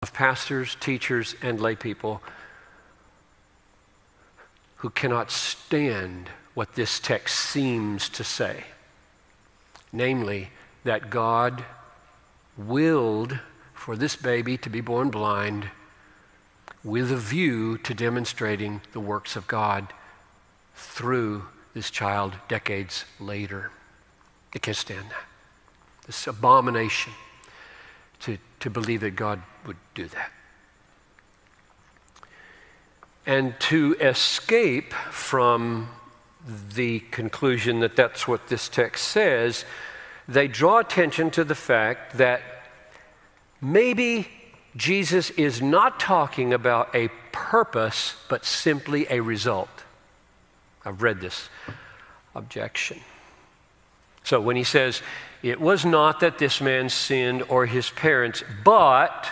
of pastors, teachers, and lay people who cannot stand what this text seems to say. Namely, that God willed for this baby to be born blind with a view to demonstrating the works of God through this child decades later. They can't stand that. This abomination to believe that God would do that. And to escape from the conclusion that that's what this text says, they draw attention to the fact that maybe Jesus is not talking about a purpose, but simply a result. I've read this objection. So when he says, it was not that this man sinned or his parents, but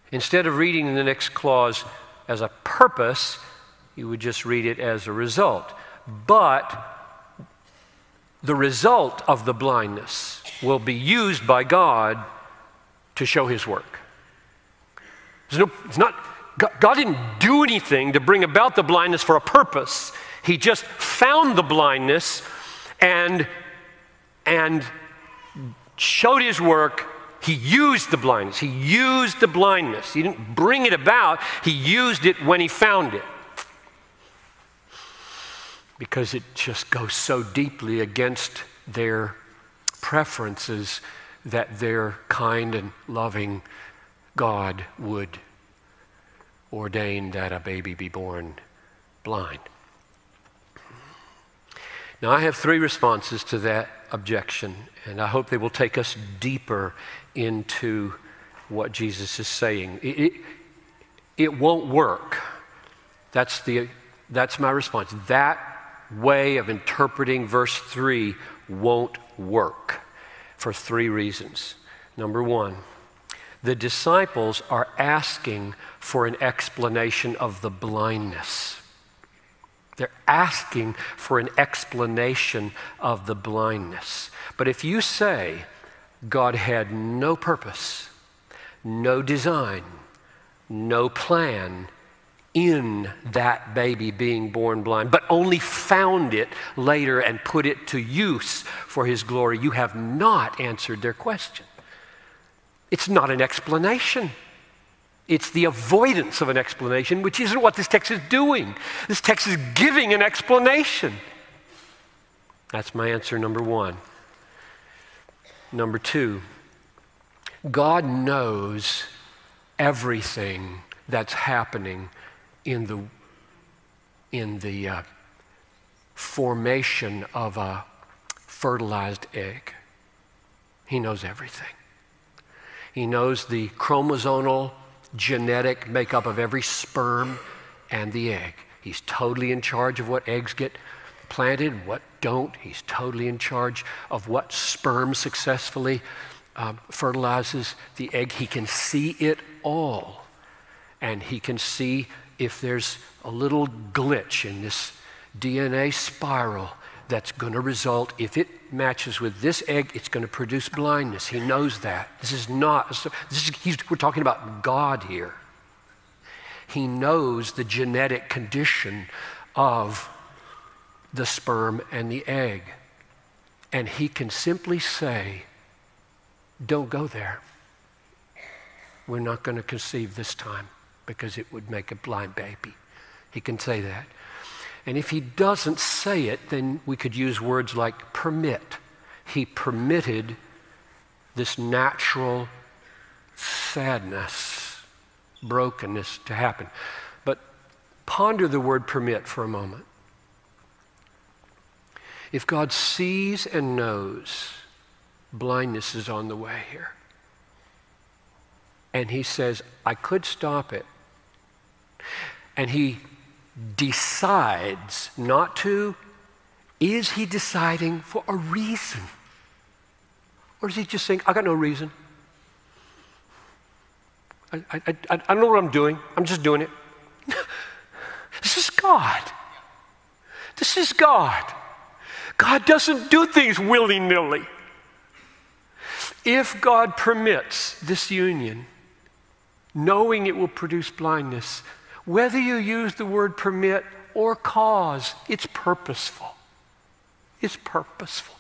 instead of reading the next clause as a purpose, you would just read it as a result. But the result of the blindness will be used by God to show his work. God didn't do anything to bring about the blindness for a purpose. He just found the blindness and showed his work. He used the blindness. He used the blindness. He didn't bring it about. He used it when he found it. Because it just goes so deeply against their preferences that their kind and loving God would ordain that a baby be born blind. Now, I have three responses to that objection, and I hope they will take us deeper into what Jesus is saying. It won't work. That's my response. That way of interpreting verse 3 won't work for three reasons. Number one, the disciples are asking for an explanation of the blindness. They're asking for an explanation of the blindness. But if you say God had no purpose, no design, no plan in that baby being born blind, but only found it later and put it to use for his glory, you have not answered their question. It's not an explanation. It's the avoidance of an explanation, which isn't what this text is doing. This text is giving an explanation. That's my answer, number one. Number two, God knows everything that's happening in the formation of a fertilized egg. He knows everything. He knows the chromosomal genetic makeup of every sperm and the egg. He's totally in charge of what eggs get planted, what don't. He's totally in charge of what sperm successfully fertilizes the egg. He can see it all. And he can see if there's a little glitch in this DNA spiral that's going to result, if it matches with this egg, it's going to produce blindness. He knows that. We're talking about God here. He knows the genetic condition of the sperm and the egg. And he can simply say, don't go there. We're not going to conceive this time because it would make a blind baby. He can say that. And if he doesn't say it, then we could use words like permit. He permitted this natural sadness, brokenness to happen. But ponder the word permit for a moment. If God sees and knows blindness is on the way here, and he says, I could stop it, and he decides not to, is he deciding for a reason? Or is he just saying, I got no reason. I don't know what I'm doing. I'm just doing it. This is God. This is God. God doesn't do things willy-nilly. If God permits this union, knowing it will produce blindness, whether you use the word permit or cause, it's purposeful. It's purposeful.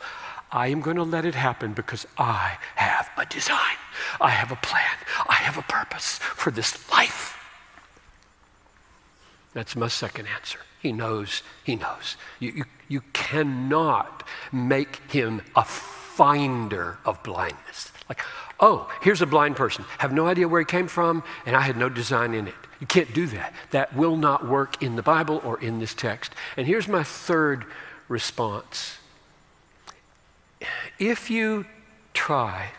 I am going to let it happen because I have a design. I have a plan. I have a purpose for this life. That's my second answer. He knows. He knows. You cannot make him a finder of blindness. Like, oh, here's a blind person. Have no idea where he came from, and I had no design in it. You can't do that. That will not work in the Bible or in this text. And here's my third response. If you try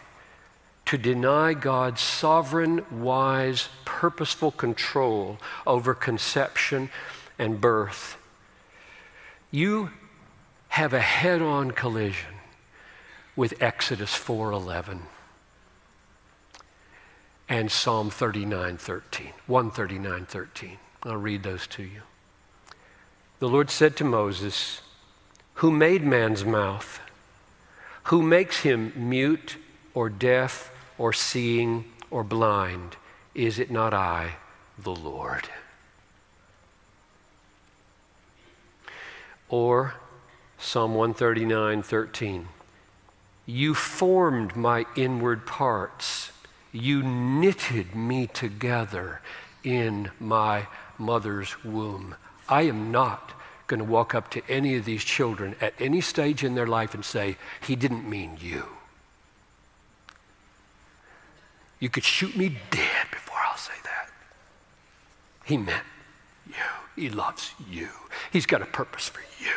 to deny God's sovereign, wise, purposeful control over conception and birth, you have a head-on collision with Exodus 4:11 and Psalm 39:13, 139:13. I'll read those to you. The Lord said to Moses, "Who made man's mouth? Who makes him mute or deaf or seeing or blind? Is it not I, the Lord?" Or Psalm 139:13. You formed my inward parts. You knitted me together in my mother's womb. I am not going to walk up to any of these children at any stage in their life and say, he didn't mean you. You could shoot me dead before I'll say that. He meant you. He loves you. He's got a purpose for you.